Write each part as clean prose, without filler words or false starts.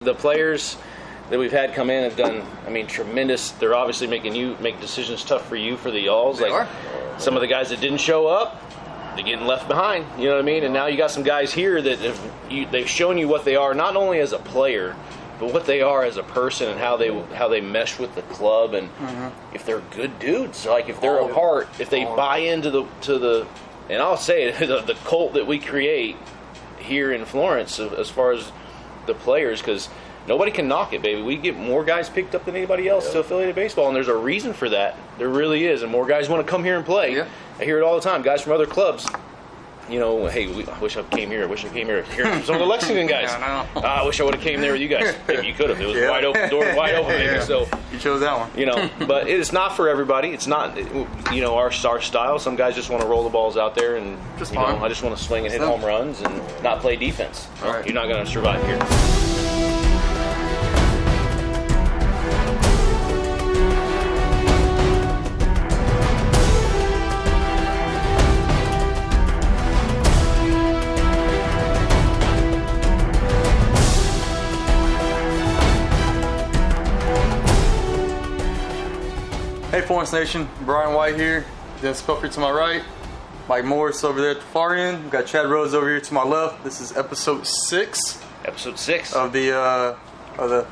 The players that we've had come in have done, tremendous. They're obviously making you make decisions tough for you for the Y'alls. They are. Some of the guys that didn't show up, they're getting left behind. You know what I mean? And now you got some guys here that they've shown you what they are, not only as a player, but what they are as a person and how they mesh with the club, and if they're good dudes, like if they're a part, if they buy into the and I'll say it, the cult that we create here in Florence as far as the players, because nobody can knock it, baby. We get more guys picked up than anybody else to affiliated baseball, and there's a reason for that. There really is, and more guys want to come here and play. Yeah. I hear it all the time. Guys from other clubs, hey, I wish I came here. I wish I came here. Here's some of the Lexington guys. I wish I would have came there with you guys. Maybe you could have. It was wide open, door wide open. Maybe. So you chose that one. But it's not for everybody. It's not, our style. Some guys just want to roll the balls out there, and just I just want to swing and hit home runs and not play defense. Right. You're not going to survive here. Hey Florence Nation, Brian White here. Dennis Pelfrey to my right, Mike Morris over there at the far end. We've got Chad Rhoades over here to my left. This is episode 6. Episode 6 of the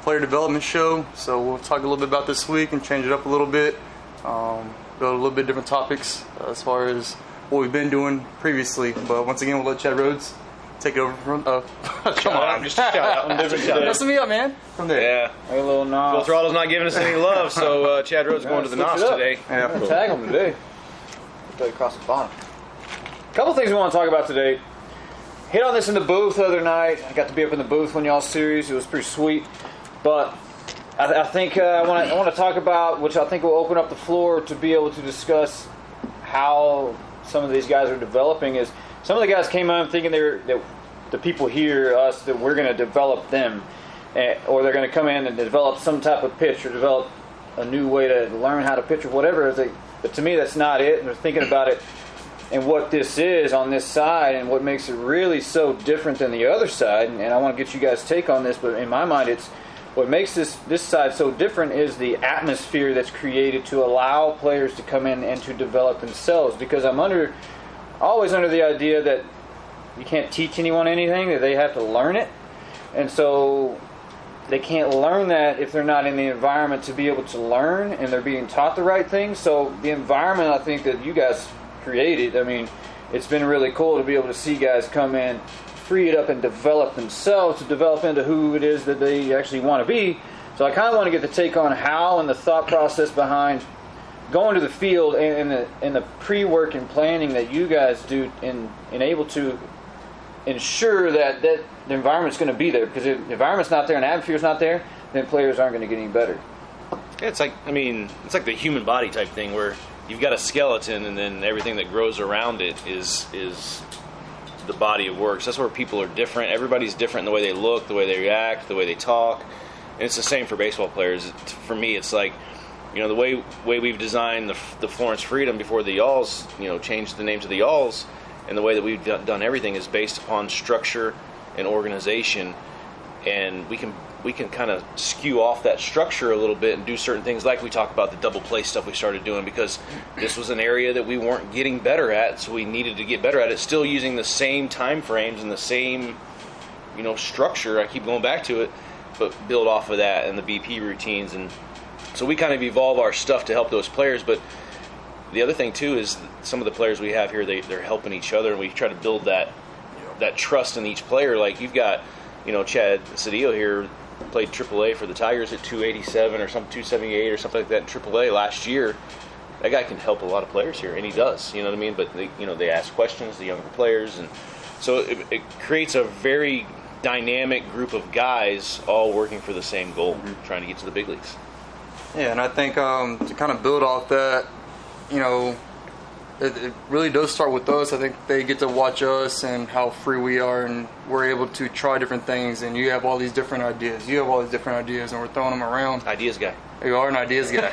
player development show. So we'll talk a little bit about this week and change it up a little bit. Build a little bit different topics as far as what we've been doing previously. But once again, we'll let Chad Rhoades take it over from. Come on, just a shout out. Messing me up, man. From there. Yeah. A little nos. Full Throttle's not giving us any love, so Chad Rhoades going to the nos today. Yeah. I'm gonna tag him today. Straight across the bottom. A couple things we want to talk about today. Hit on this in the booth the other night. I got to be up in the booth when y'all series. It was pretty sweet. But I think I want to talk about, which I think will open up the floor to be able to discuss how some of these guys are developing, is some of the guys came on thinking that the people here, us, that we're going to develop them, or they're going to come in and develop some type of pitch or develop a new way to learn how to pitch or whatever. But to me, that's not it. And they're thinking about it and what this is on this side and what makes it really so different than the other side. And I want to get you guys' take on this, but in my mind, it's what makes this side so different is the atmosphere that's created to allow players to come in and to develop themselves. Because I'm always under the idea that you can't teach anyone anything, that they have to learn it. And so they can't learn that if they're not in the environment to be able to learn and they're being taught the right things. So the environment, I think, that you guys created, it's been really cool to be able to see guys come in, free it up, and develop themselves, to develop into who it is that they actually want to be. So I kind of want to get the take on how and the thought process behind going to the field and the pre-work and planning that you guys do and able to ensure that the environment's going to be there. Because if the environment's not there and the atmosphere's not there, then players aren't going to get any better. Yeah, it's like the human body type thing where you've got a skeleton and then everything that grows around it is the body of work. So that's where people are different. Everybody's different in the way they look, the way they react, the way they talk. And it's the same for baseball players. For me, it's like, the way we've designed the Florence Freedom before the Y'alls, changed the name to the Y'alls, and the way that we've done everything is based upon structure and organization. And we can kind of skew off that structure a little bit and do certain things, like we talk about the double play stuff we started doing, because this was an area that we weren't getting better at, so we needed to get better at it, still using the same time frames and the same structure. I keep going back to it, but build off of that and the BP routines. And so we kind of evolve our stuff to help those players. But the other thing too is some of the players we have here, they're helping each other, and we try to build that trust in each player. Like you've got Chad Cedillo here, played AAA for the Tigers at 287 or something, 278 or something like that in AAA last year. That guy can help a lot of players here, and he does. You know what I mean? But they ask questions, the younger players, and so it creates a very dynamic group of guys all working for the same goal, trying to get to the big leagues. Yeah, and I think to kind of build off that, it really does start with us. I think they get to watch us and how free we are, and we're able to try different things. And you have all these different ideas. You have all these different ideas, and we're throwing them around. Ideas guy. You are an ideas guy.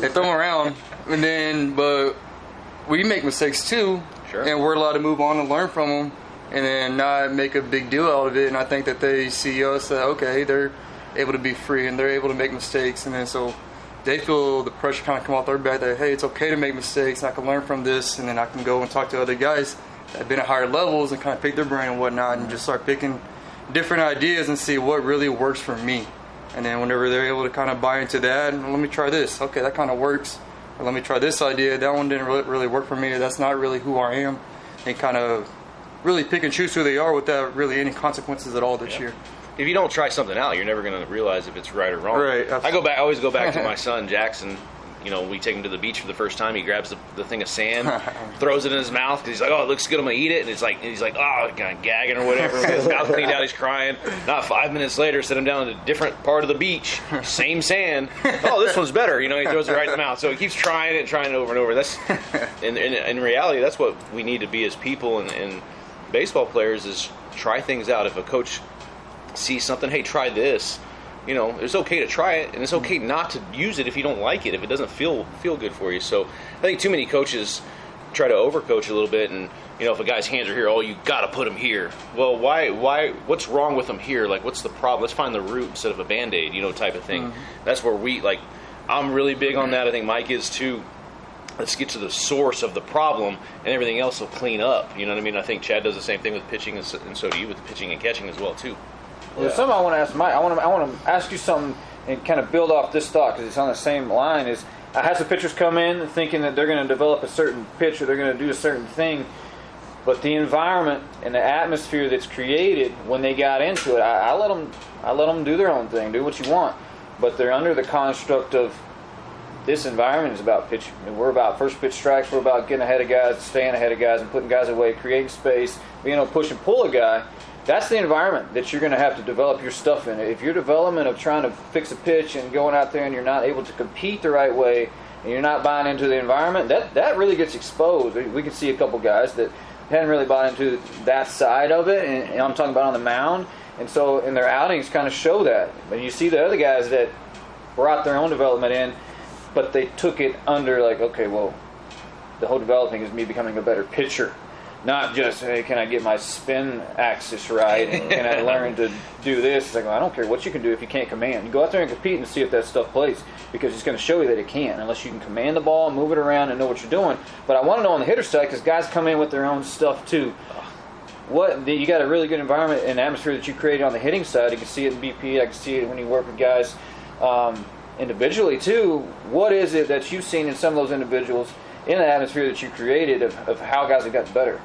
They throw them around, but we make mistakes too. Sure. And we're allowed to move on and learn from them. and then not make a big deal out of it. And I think that they see us that, okay, they're able to be free and they're able to make mistakes, and then so they feel the pressure kind of come off their back that, hey, it's okay to make mistakes, and I can learn from this, and then I can go and talk to other guys that have been at higher levels and kind of pick their brain and whatnot, and just start picking different ideas and see what really works for me. And then whenever they're able to kind of buy into that, let me try this. Okay, that kind of works. Or let me try this idea. That one didn't really work for me. That's not really who I am. And kind of really pick and choose who they are without really any consequences at all this year. If you don't try something out, you're never going to realize if it's right or wrong. Right. Absolutely. I always go back to my son Jackson. You know, we take him to the beach for the first time. He grabs the thing of sand, throws it in his mouth because he's like, "Oh, it looks good. I'm gonna eat it." And he's like, "Oh," kind of gagging or whatever. His mouth cleaned out. He's crying. Not 5 minutes later, set him down at a different part of the beach, same sand. Oh, this one's better. You know, he throws it right in the mouth. So he keeps trying it over and over. That's in reality, that's what we need to be as people and baseball players is try things out. If a coach sees something, hey, try this. You know, it's okay to try it, and it's okay not to use it if you don't like it, if it doesn't feel good for you. So I think too many coaches try to overcoach a little bit, and you know, if a guy's hands are here, oh, you got to put him here. Well, why? What's wrong with him here? Like, what's the problem? Let's find the root instead of a Band-Aid, you know, type of thing. That's where I'm really big on that. I think Mike is too. Let's get to the source of the problem, and everything else will clean up. You know what I mean? I think Chad does the same thing with pitching, and so do you with pitching and catching as well too. Well, there's something I want to ask Mike. I want to ask you something and kind of build off this thought because it's on the same line. Is I have some pitchers come in thinking that they're going to develop a certain pitch or they're going to do a certain thing, but the environment and the atmosphere that's created when they got into it, I let them do their own thing, do what you want, but they're under the construct of this environment is about pitching. We're about first pitch strikes. We're about getting ahead of guys, staying ahead of guys, and putting guys away, creating space, being able to push and pull a guy. That's the environment that you're going to have to develop your stuff in. If your development of trying to fix a pitch and going out there and you're not able to compete the right way and you're not buying into the environment, that really gets exposed. We can see a couple guys that hadn't really bought into that side of it, and I'm talking about on the mound. And so in their outings kind of show that. But you see the other guys that brought their own development in, but they took it under like, okay, well, the whole developing is me becoming a better pitcher. Not just, hey, can I get my spin axis right, and can I learn to do this? It's like, well, I don't care what you can do if you can't command. You go out there and compete and see if that stuff plays, because it's going to show you that it can, unless you can command the ball, move it around, and know what you're doing. But I want to know on the hitter side, because guys come in with their own stuff too. You got a really good environment and atmosphere that you created on the hitting side. You can see it in BP. I can see it when you work with guys individually too. What is it that you've seen in some of those individuals in the atmosphere that you created of how guys have gotten better?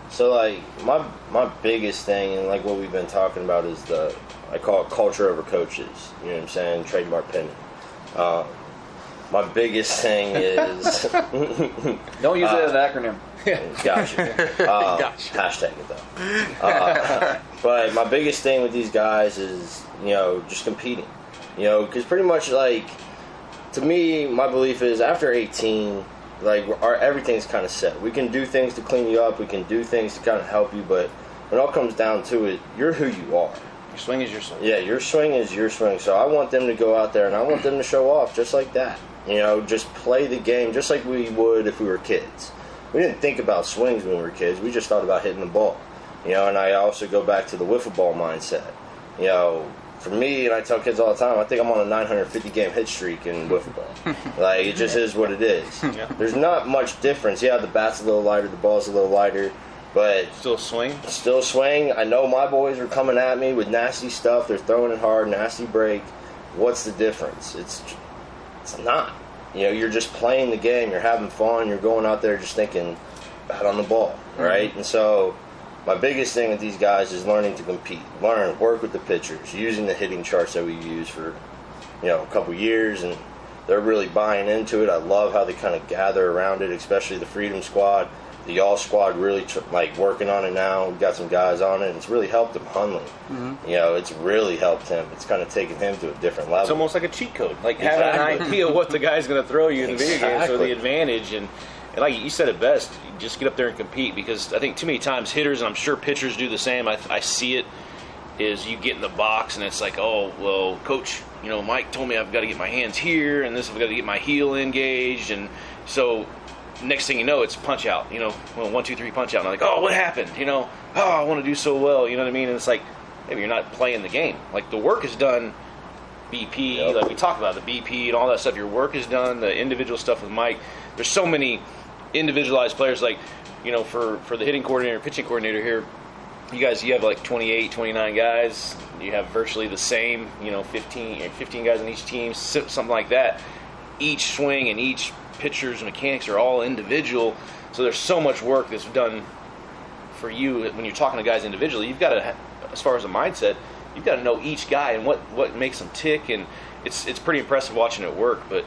So, like, my biggest thing, and like what we've been talking about, is I call it culture over coaches. You know what I'm saying? Trademark pending. My biggest thing is... Don't use it as an acronym. Gotcha. Hashtag it, though. But my biggest thing with these guys is, you know, just competing. You know, because pretty much, like, to me, my belief is after 18... like everything's kind of set. We can do things to clean you up. We can do things to kind of help you. But when it all comes down to it, you're who you are. Your swing is your swing. Yeah, your swing is your swing. So I want them to go out there and I want them to show off just like that. You know, just play the game just like we would if we were kids. We didn't think about swings when we were kids. We just thought about hitting the ball. You know, and I also go back to the wiffle ball mindset. You know, for me, and I tell kids all the time, I think I'm on a 950 game hit streak in wiffle ball. Like, it just is what it is. Yeah. There's not much difference. Yeah, the bat's a little lighter, the ball's a little lighter, but still swing. Still swing. I know my boys are coming at me with nasty stuff. They're throwing it hard, nasty break. What's the difference? It's not. You know, you're just playing the game. You're having fun. You're going out there just thinking, bat on the ball, right? And so my biggest thing with these guys is learning to compete. Work with the pitchers, using the hitting charts that we use for, you know, a couple years, and they're really buying into it. I love how they kind of gather around it, especially the Freedom squad. The Y'all squad really working on it now. We've got some guys on it, and it's really helped him Hunley. You know, it's really helped him. It's kind of taken him to a different level. It's almost like a cheat code, like having an idea what the guy's going to throw you in the video game, so the advantage. And like you said it best, you just get up there and compete, because I think too many times hitters, and I'm sure pitchers do the same, I see it, is you get in the box and it's like, oh, well, coach, you know, Mike told me I've got to get my hands here, and this I've got to get my heel engaged, and so next thing you know, it's punch out. You know, well, 1, 2, 3 punch out. And I'm like, oh, what happened? You know, oh, I want to do so well. You know what I mean? And it's like, maybe you're not playing the game. Like the work is done. BP, like we talked about the BP and all that stuff. Your work is done. The individual stuff with Mike. There's so many individualized players. Like, you know, for the hitting coordinator, pitching coordinator here, you have like 28, 29 guys. You have virtually the same, you know, 15 guys on each team, something like that. Each swing and each pitcher's mechanics are all individual. So there's so much work that's done for you when you're talking to guys individually. You've got to, as far as a mindset, you've got to know each guy and what makes them tick. And it's pretty impressive watching it work. But,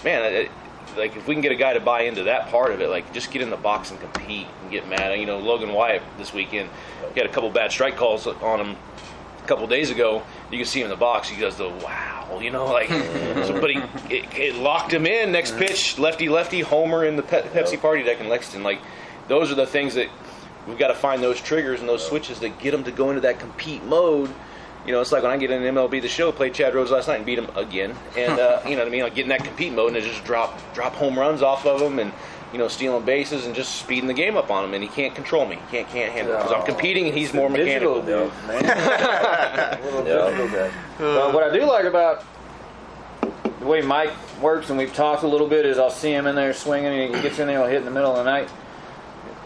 man, like if we can get a guy to buy into that part of it, like just get in the box and compete and get mad. You know, Logan Wyatt this weekend, he had a couple bad strike calls on him a couple days ago. You can see him in the box. He does the wow, you know, like. But it locked him in. Next pitch, lefty, homer in the Pepsi party deck in Lexington. Like those are the things that we've got to find those triggers and those switches that get them to go into that compete mode. You know, it's like when I get in MLB The Show, played Chad Rhoades last night and beat him again. And, you know what I mean? Like, get in that compete mode and just drop home runs off of him and, you know, stealing bases and just speeding the game up on him. And he can't control me. He can't handle it because I'm competing and he's more mechanical. Digital, man. A little digital guy. But what I do like about the way Mike works, and we've talked a little bit, is I'll see him in there swinging and he gets in there and he'll hit in the middle of the night.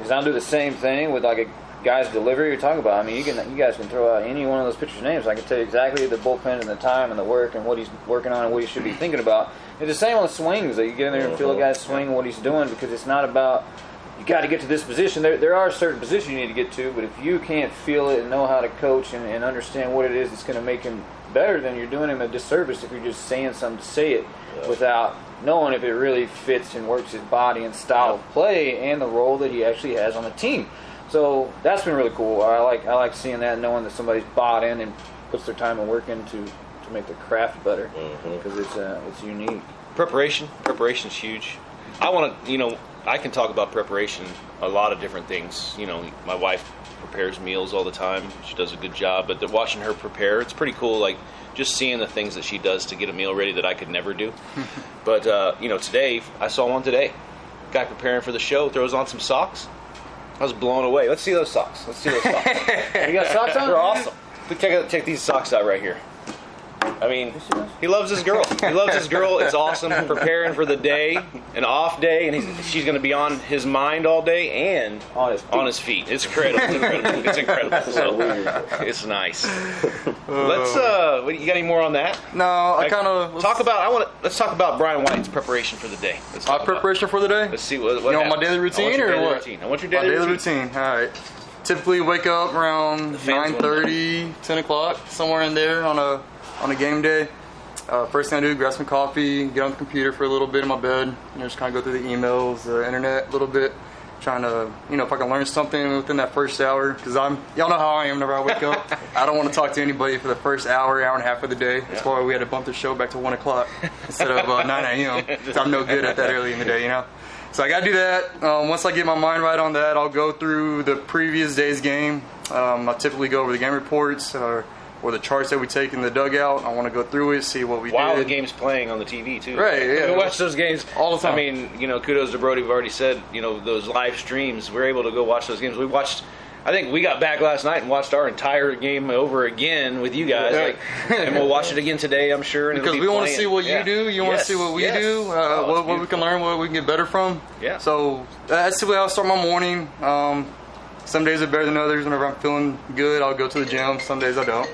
Is I'll do the same thing with, like, a guy's delivery you're talking about. I mean, you guys can throw out any one of those pitchers' names. I can tell you exactly the bullpen and the time and the work and what he's working on and what he should be thinking about. It's the same on the swings. That you get in there and feel a guy's swing and what he's doing, because it's not about you got to get to this position. There are certain positions you need to get to, but if you can't feel it and know how to coach and understand what it is that's going to make him better, then you're doing him a disservice if you're just saying something to say it without knowing if it really fits and works his body and style of play and the role that he actually has on the team. So that's been really cool. I like seeing that, knowing that somebody's bought in and puts their time and work into to make the craft better, because it's unique. Preparation's huge. I can talk about preparation, a lot of different things. You know, my wife prepares meals all the time. She does a good job, but watching her prepare, it's pretty cool. Like just seeing the things that she does to get a meal ready that I could never do. But you know, today I saw one today. Guy preparing for the show throws on some socks. I was blown away. Let's see those socks. You got socks on? They're awesome. Check these socks out right here. I mean, he loves his girl. It's awesome. Preparing for the day, an off day, and she's going to be on his mind all day and on his feet. It's incredible. It's incredible. So, it's nice. Let's. You got any more on that? No, I kind of talk about. Let's talk about Brian White's preparation for the day. Preparation for the day. Let's see what you want my daily routine or what? I want your daily routine. All right. Typically wake up around 9:30, 10 o'clock, somewhere in there on a game day. First thing I do, grab some coffee, get on the computer for a little bit in my bed, you know, just kind of go through the emails, the internet a little bit, trying to, you know, if I can learn something within that first hour, because y'all know how I am whenever I wake up. I don't want to talk to anybody for the first hour and a half of the day. That's why we had to bump the show back to 1 o'clock instead of 9 a.m. because I'm no good at that early in the day, you know. So I got to do that. Once I get my mind right on that, I'll go through the previous day's game. I typically go over the game reports or the charts that we take in the dugout. I want to go through it, see what we did. While the game's playing on the TV, too. Right, yeah. We watch those games all the time. I mean, you know, kudos to Brody. We've already said, you know, those live streams, we're able to go watch those games. I think we got back last night and watched our entire game over again with you guys. And we'll watch it again today, I'm sure. And because we want to see what you do. You want to see what we do, what we can learn, what we can get better from. Yeah. So that's the way I'll start my morning. Some days are better than others. Whenever I'm feeling good, I'll go to the gym. Some days I don't.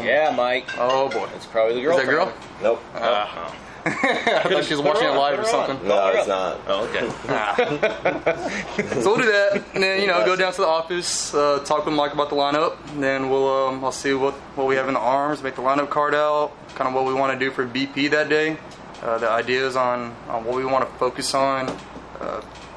Yeah, Mike. Oh, boy. It's probably the girl. Is that girl? Nope. I thought she was watching it live or something. No, it's not. Oh, okay. So we'll do that, and then, you know, go down to the office, talk with Mike about the lineup, and then I'll see what we have in the arms, make the lineup card out, kind of what we want to do for BP that day, the ideas on what we want to focus on,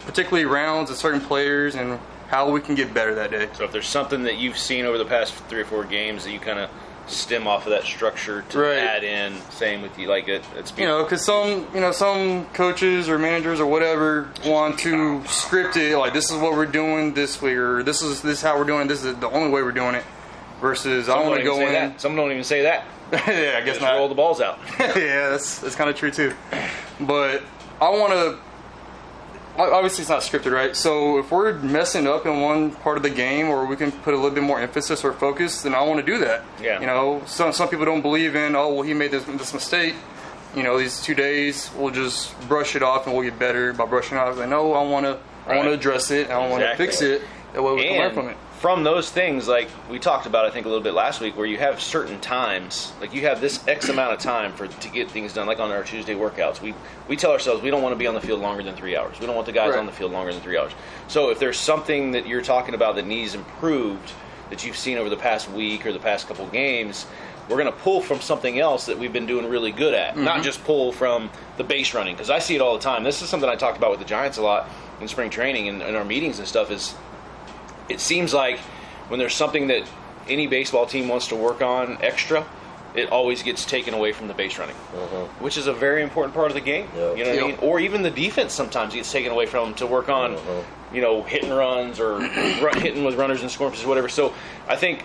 particularly rounds of certain players and how we can get better that day. So if there's something that you've seen over the past 3 or 4 games that you kind of stem off of that structure to add in, same with you, like it's you know, because some coaches or managers or whatever want to script it like this is what we're doing this week, or this is how we're doing it, this is the only way we're doing it, versus I want to go in. Some don't even say that. Yeah, I guess just not. Roll the balls out. Yeah, that's kind of true too. But I want obviously it's not scripted, right? So if we're messing up in one part of the game, or we can put a little bit more emphasis or focus, then I want to do that. Yeah. You know, some people don't believe in, oh, well, he made this mistake. You know, these 2 days we'll just brush it off and we'll get better by brushing it off. Like, no, I want to address it. I want to fix it. That way we can learn from it. From those things, like we talked about, I think a little bit last week, where you have certain times, like you have this X amount of time to get things done. Like on our Tuesday workouts, we tell ourselves we don't want to be on the field longer than 3 hours. We don't want the guys on the field longer than 3 hours. So if there's something that you're talking about that needs improved, that you've seen over the past week or the past couple games, we're going to pull from something else that we've been doing really good at, not just pull from the base running. Because I see it all the time. This is something I talked about with the Giants a lot in spring training and in our meetings and stuff. Is it seems like when there's something that any baseball team wants to work on extra, it always gets taken away from the base running, which is a very important part of the game. Yep. You know what I mean? Or even the defense sometimes gets taken away from them to work on, you know, hit and runs or hitting with runners and scoring positions, whatever. So I think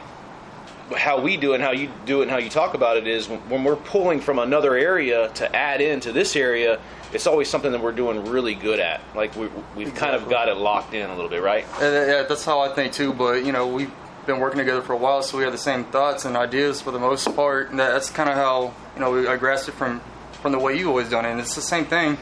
how we do it and how you do it and how you talk about it is when we're pulling from another area to add into this area, it's always something that we're doing really good at. Like we've kind of got it locked in a little bit, right? Yeah, that's how I think too. But you know, we've been working together for a while, so we have the same thoughts and ideas for the most part. And that's kind of how, you know, I grasped it from the way you've always done it. And it's the same thing.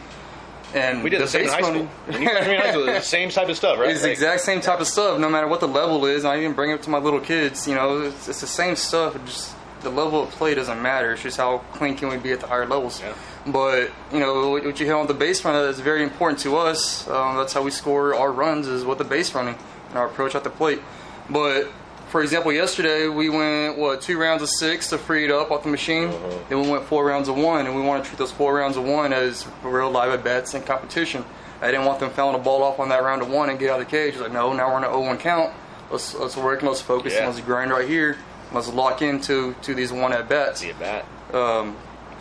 And we did the same in high school. The same type of stuff, right? It's the exact same type of stuff, no matter what the level is. I even bring it to my little kids. You know, it's the same stuff. It just the level of play doesn't matter. It's just how clean can we be at the higher levels. Yeah. But you know, what you hit on the base run is very important to us. That's how we score our runs, is with the base running and our approach at the plate. But for example, yesterday we went 2 rounds of 6 to free it up off the machine. Then we went 4 rounds of 1, and we want to treat those 4 rounds of 1 as real live at bats and competition. I didn't want them fouling the ball off on that round of 1 and get out of the cage. I was like, no, now we're on an 0-1 count. Let's work and let's focus and let's grind right here. Let's lock into these 1 at bats.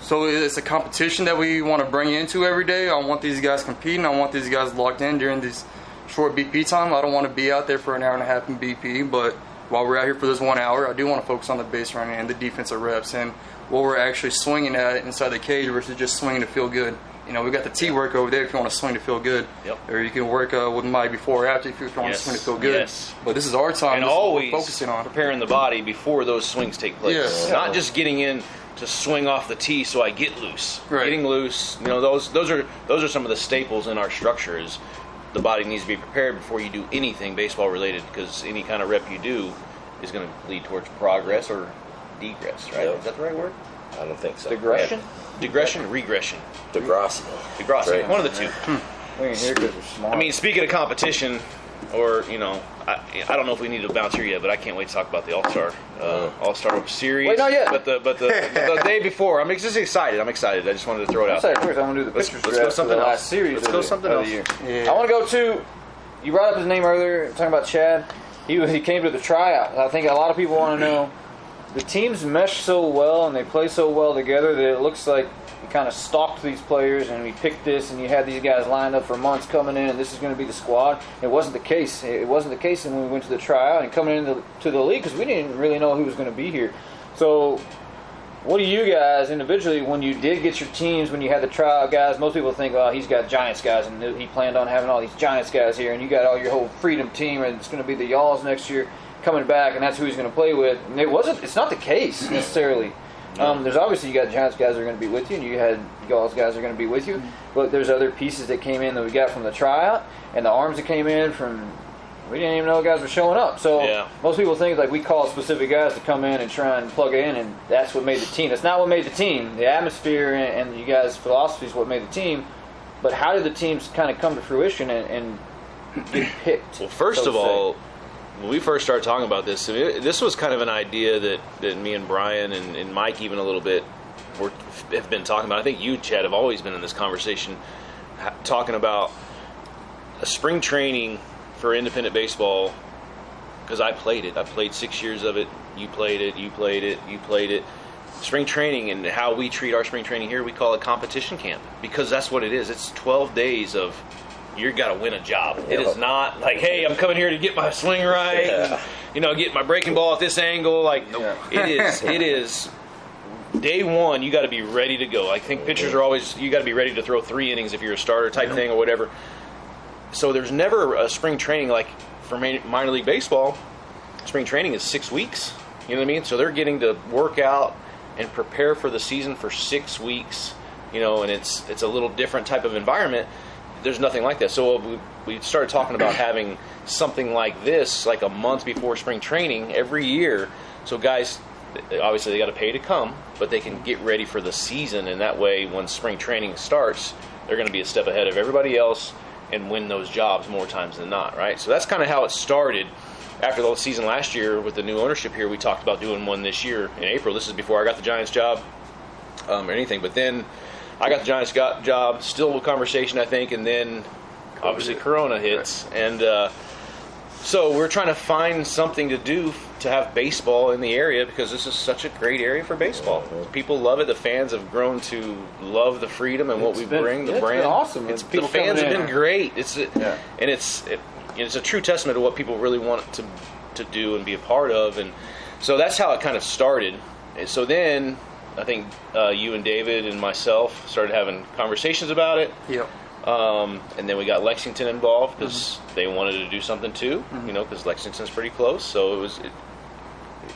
So it's a competition that we want to bring into every day. I want these guys competing. I want these guys locked in during this short BP time. I don't want to be out there for an hour and a half in BP, but while we're out here for this 1 hour, I do want to focus on the base running and the defensive reps and what we're actually swinging at inside the cage versus just swinging to feel good. You know, we got the T work over there if you want to swing to feel good. Or you can work with my before or after if you want to swing to feel good. But this is our time. And this always is what we're focusing on. Preparing the body before those swings take place. Not just getting in to swing off the tee so I get loose. Getting loose, you know, those are some of the staples in our structure. Is the body needs to be prepared before you do anything baseball related, because any kind of rep you do is going to lead towards progress or degress, right? Is that the right word? I don't think so. Digression? Digression? Regression. Degrassi. Right. One of the two. We ain't here because we're smart. I mean, speaking of competition, or, you know, I don't know if we need to bounce here yet, but I can't wait to talk about the All-Star Series. Wait, not yet. But the day before, I'm just excited. I just wanted to throw it out there. First, I want to do the pictures let's go something else. last series. Let's go something else. I want to go to, you brought up his name earlier, talking about Chad. He came to the tryout. I think a lot of people want to know, the teams mesh so well and they play so well together that it looks like you kind of stalked these players and we picked this and you had these guys lined up for months coming in and this is going to be the squad. It wasn't the case. It wasn't the case when we went to the tryout and coming into the league, because we didn't really know who was going to be here. So what do you guys individually, when you did get your teams, when you had the tryout guys, most people think, oh, he's got Giants guys and he planned on having all these Giants guys here, and you got all your whole Freedom team and it's going to be the Y'alls next year coming back and that's who he's going to play with. And it's not the case necessarily. There's obviously, you got Giants guys that are going to be with you, and you had Y'alls guys that are going to be with you, but there's other pieces that came in that we got from the tryout, and the arms that came in from, we didn't even know guys were showing up. So most people think like we call specific guys to come in and try and plug in, and that's what made the team. That's not what made the team. The atmosphere and you guys' philosophy is what made the team. But how did the teams kind of come to fruition and get picked? Well, first of all, when we first started talking about this, this was kind of an idea that me and Brian and Mike even a little bit have been talking about. I think you, Chad, have always been in this conversation talking about a spring training for independent baseball, because I played it. I played 6 years of it. You played it. Spring training, and how we treat our spring training here, we call it competition camp, because that's what it is. It's 12 days of you've got to win a job. It is not like, hey, I'm coming here to get my swing right, and, you know, get my breaking ball at this angle. Like, it is day one, you got to be ready to go. I think pitchers are always, you got to be ready to throw 3 innings if you're a starter type thing or whatever. so there's never a spring training like for minor league baseball. Spring training is 6 weeks. You know what I mean? So they're getting to work out and prepare for the season for 6 weeks. You know, and it's a little different type of environment. There's nothing like that. So we started talking about having something like this, like a month before spring training every year. So guys, obviously they got to pay to come, but they can get ready for the season, and that way when spring training starts, they're going to be a step ahead of everybody else and win those jobs more times than not, right? So that's kind of how it started. After the season last year with the new ownership here, we talked about doing one this year in April. This is before I got the Giants job or anything, but then I got the Giants job, still a conversation, I think, and then obviously Corona hits. And so we're trying to find something to do to have baseball in the area, because this is such a great area for baseball. People love it. The fans have grown to love the Freedom and what we bring, the brand. It's been awesome. The fans have been great. And it's a true testament to what people really want to do and be a part of. And so that's how it kind of started. And so then I think you and David and myself started having conversations about it. Yep. And then we got Lexington involved because they wanted to do something too, you know, because Lexington's pretty close. So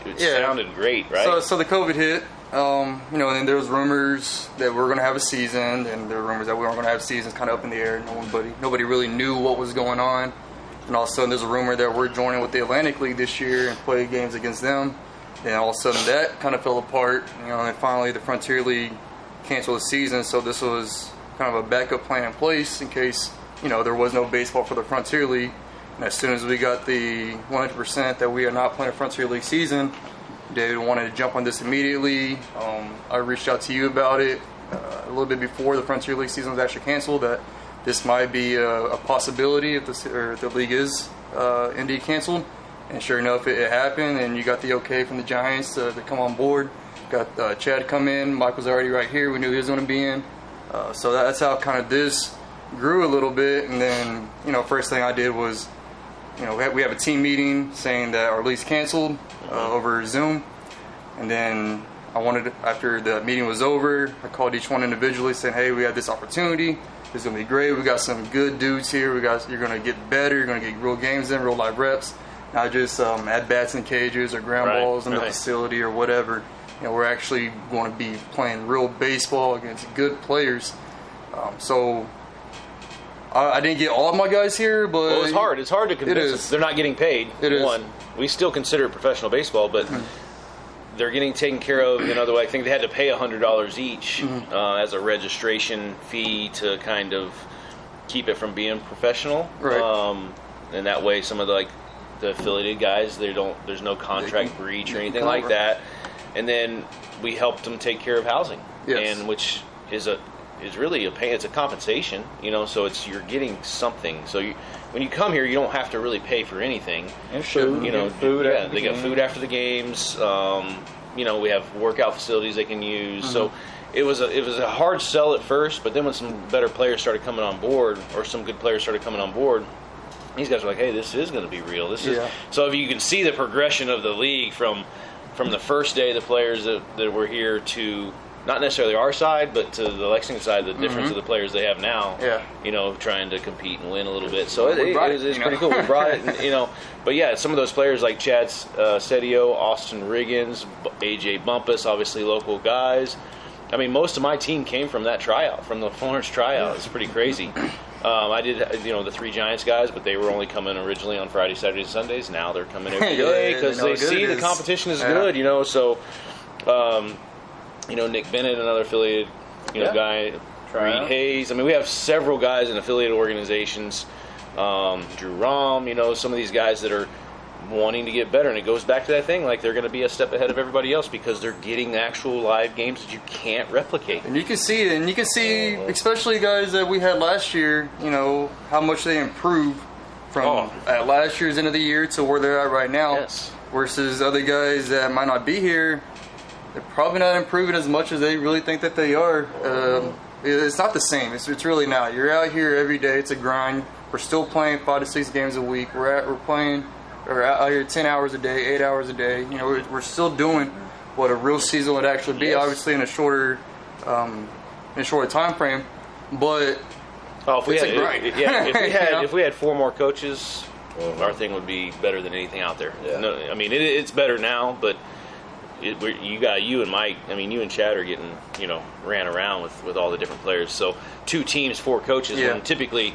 it sounded great, right? So the COVID hit, you know, and then there was rumors that we were going to have a season, and there were rumors that we weren't going to have seasons, kind of up in the air. Nobody really knew what was going on. And all of a sudden there's a rumor that we're joining with the Atlantic League this year and play games against them. And all of a sudden that kind of fell apart, you know, and finally the Frontier League canceled the season. So this was kind of a backup plan in place in case, you know, there was no baseball for the Frontier League. And as soon as we got the 100% that we are not playing a Frontier League season, David wanted to jump on this immediately. I reached out to you about it a little bit before the Frontier League season was actually canceled, that this might be a possibility if the league is indeed canceled. And sure enough, it happened, and you got the okay from the Giants to come on board. Got Chad come in. Mike was already right here. We knew he was going to be in. So that's how kind of this grew a little bit. And then, you know, first thing I did was, you know, we have a team meeting saying that our league's canceled over Zoom. And then after the meeting was over, I called each one individually saying, hey, we have this opportunity. It's going to be great. We got some good dudes here. You're going to get better. You're going to get real games in, real live reps. Not just at bats in cages or ground balls in the facility or whatever. You know, we're actually going to be playing real baseball against good players. So I didn't get all of my guys here, but well, it's hard. It's hard to convince us. They're not getting paid. We still consider it professional baseball, but they're getting taken care of in other way. I think they had to pay $100 each as a registration fee to kind of keep it from being professional. Right. And that way, some of the affiliated guys, there's no contract breach or anything like that. And then we helped them take care of housing, and which is really a pay. It's a compensation, you know. So you're getting something. So when you come here, you don't have to really pay for anything. And food, you know, they got food after the games. You know, we have workout facilities they can use. So it was a hard sell at first, but then when some better players started coming on board, or some good players started coming on board, these guys are like, hey, this is going to be real. So if you can see the progression of the league from the first day, the players that were here, to not necessarily our side, but to the Lexington side, the difference of the players they have now, you know, trying to compete and win a little bit. So it's pretty cool. We brought it, and, you know. But yeah, some of those players like Chad Cedio, Austin Riggins, AJ Bumpus, obviously local guys. I mean, most of my team came from that tryout, from the Florence tryout. It's pretty crazy. I did, you know, the 3 Giants guys, but they were only coming originally on Friday, Saturdays, and Sundays. Now they're coming every day because they see the competition is good, you know. So, you know, Nick Bennett, another affiliated, you know, guy, Reed Hayes. I mean, we have several guys in affiliated organizations. Drew Rahm, you know, some of these guys that are wanting to get better, and it goes back to that thing, like they're going to be a step ahead of everybody else because they're getting actual live games that you can't replicate. And you can see it, and you can see, especially guys that we had last year, you know, how much they improved from at last year's end of the year to where they're at right now. Versus other guys that might not be here, they're probably not improving as much as they really think that they are. It's not the same. It's really not. You're out here every day. It's a grind. We're still playing 5 to 6 games a week. We're playing. Or out here 10 hours a day, 8 hours a day. You know, we're still doing what a real season would actually be, obviously in a shorter time frame. But Oh, if we It's had, a grind. yeah, if we had You know? if we had 4 more coaches, our thing would be better than anything out there. Yeah. No, I mean it's better now, but you and Mike. I mean, you and Chad are getting ran around with all the different players. So 2 teams, 4 coaches. Yeah. When typically,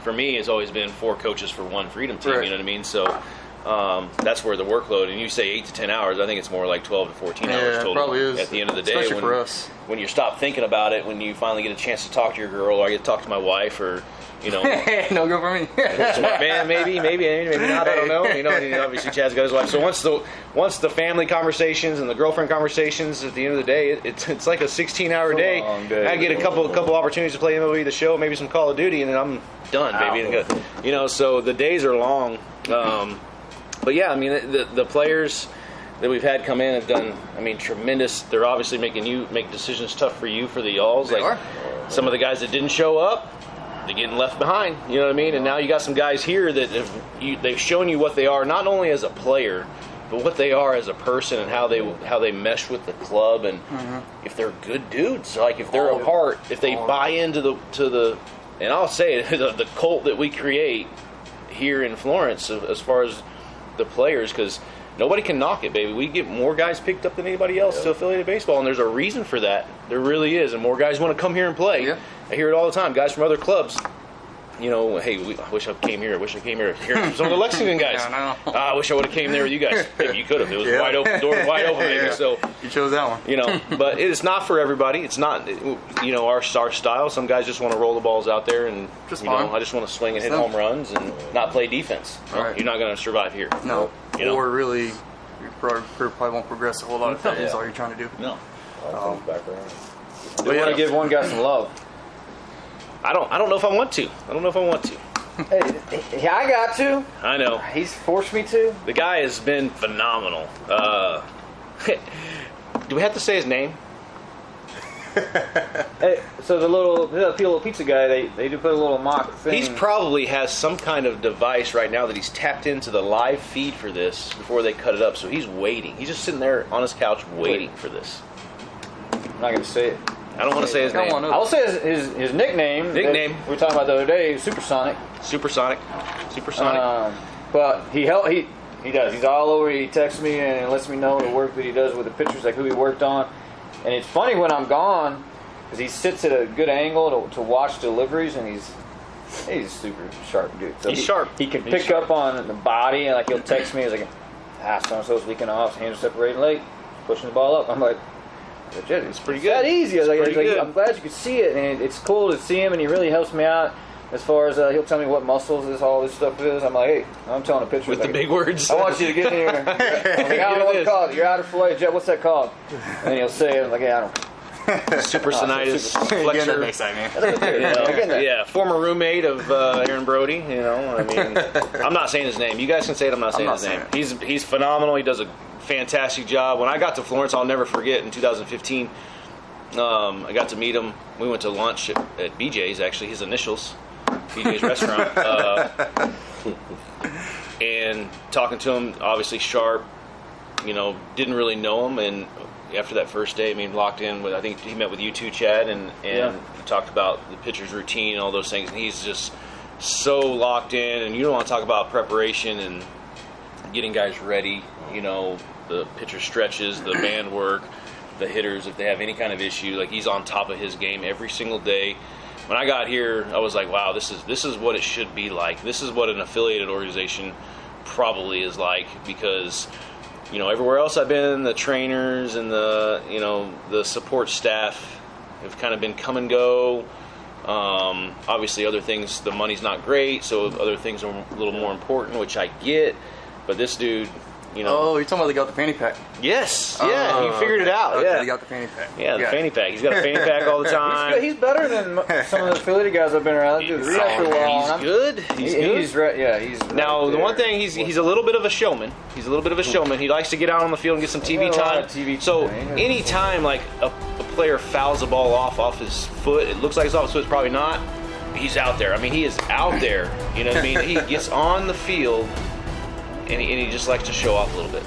for me, it's always been 4 coaches for 1 Freedom team. Right. You know what I mean? So. That's where the workload, and you say 8 to 10 hours. I think it's more like 12 to 14 hours Yeah, total. it probably is. At the end of the day, Especially for us. when you stop thinking about it, when you finally get a chance to talk to your girl, or I get to talk to my wife, or No go for me. smart man, maybe not. I don't know. Obviously Chad's got his wife. So once the family conversations and the girlfriend conversations, at the end of the day, it's like a 16-hour day. Long day. I get a couple opportunities to play MLB The Show, maybe some Call of Duty, and then I'm done, baby. So the days are long. But yeah, I mean the players that we've had come in have done, I mean, tremendous. They're obviously making you make decisions tough for you for the Y'alls. They Like are. some of the guys that didn't show up, they're getting left behind. You know what I mean? And now you got some guys here that they've shown you what they are, not only as a player, but what they are as a person and how they mesh with the club, and if they're good dudes, like if they're a part, if they buy into the and I'll say it, the cult that we create here in Florence as far as the players, because nobody can knock it, baby. We get more guys picked up than anybody else to affiliated baseball, and there's a reason for that. There really is, and more guys want to come here and play. Yeah. I hear it all the time. Guys from other clubs, hey, I wish I came here. I wish I came here. Hear from some of the Lexington guys. I know. I wish I would have came there with you guys. Maybe you could have. It was wide open, door wide open, baby. Yeah. So You chose that one. but it's not for everybody. It's not, our style. Some guys just want to roll the balls out there, and Just fine. I just want to swing and hit Simple. home runs and not play defense. Right. You're not going to survive here. No. Or really, you probably won't progress a whole lot of times. That's all you're trying to do. No. All comes back around. We want to give one guy some love. I don't know if I want to. Hey, I got to. I know. He's forced me to. The guy has been phenomenal. Do we have to say his name? Hey, so the little pizza guy, they do put a little mock thing. He's probably has some kind of device right now that he's tapped into the live feed for this before they cut it up. So he's waiting. He's just sitting there on his couch waiting for this. I'm not going to say it. I don't want to say his Come name. on up. I will say his nickname. Nickname. that we were talking about the other day, Supersonic. Supersonic. But he does. He's all over. He texts me and lets me know the work that he does with the pictures, like who he worked on. And it's funny when I'm gone, because he sits at a good angle to watch deliveries, and he's a super sharp dude. So He's sharp. He can He's pick sharp. up on the body, and like he'll text me, he's like, so-and-so's leaking off, his hands are separating late, pushing the ball up. I'm like, legit, it's pretty that good. easy. It's Like, pretty good. I'm glad you could see it, and it's cool to see him, and he really helps me out. As far as he'll tell me what muscles all this stuff is, I'm like, hey, I'm telling a picture With like, the big words. I want you to get here. I'm like, I don't know what it's called. You're out of fillet, Jet. What's that called? And then he'll say it. I'm like, yeah, I don't. Supersonitis, Again, that flexor. makes sense, man. Again, that- Yeah, former roommate of Aaron Brody. I mean, I'm not saying his name. You guys can say it. I'm not saying not his name. saying He's phenomenal. He does a fantastic job. When I got to Florence, I'll never forget. In 2015, I got to meet him. We went to lunch at BJ's. Actually, his initials, BJ's restaurant. And talking to him, obviously sharp. Didn't really know him, and after that first day, I mean, locked in with. I think he met with you too, Chad, and he talked about the pitcher's routine and all those things. And he's just so locked in. And you don't want to talk about preparation and getting guys ready. The pitcher stretches, the band work, the hitters if they have any kind of issue. Like, he's on top of his game every single day. When I got here, I was like, wow, this is what it should be like. This is what an affiliated organization probably is like, because everywhere else I've been, the trainers and the support staff have kind of been come and go. Obviously, other things, the money's not great, so other things are a little more important, which I get. But this dude, Oh, you're talking about they got the fanny pack. yes, yeah, he figured it out. Okay, Yeah, they got the fanny pack. yeah, the fanny pack. He's got a fanny pack all the time. He's better than some of the affiliated guys I've been around. That dude's after a while. He's and good. He's good. He's right. Yeah, he's Now, right the one there. thing, he's a little bit of a showman. He likes to get out on the field and get some TV Yeah, a lot time. of TV So time. anytime like a player fouls the ball off his foot, it looks like it's off his foot, it's probably not. He's out there. I mean, he is out there. You know what I mean? He gets on the field, and he just likes to show off a little bit.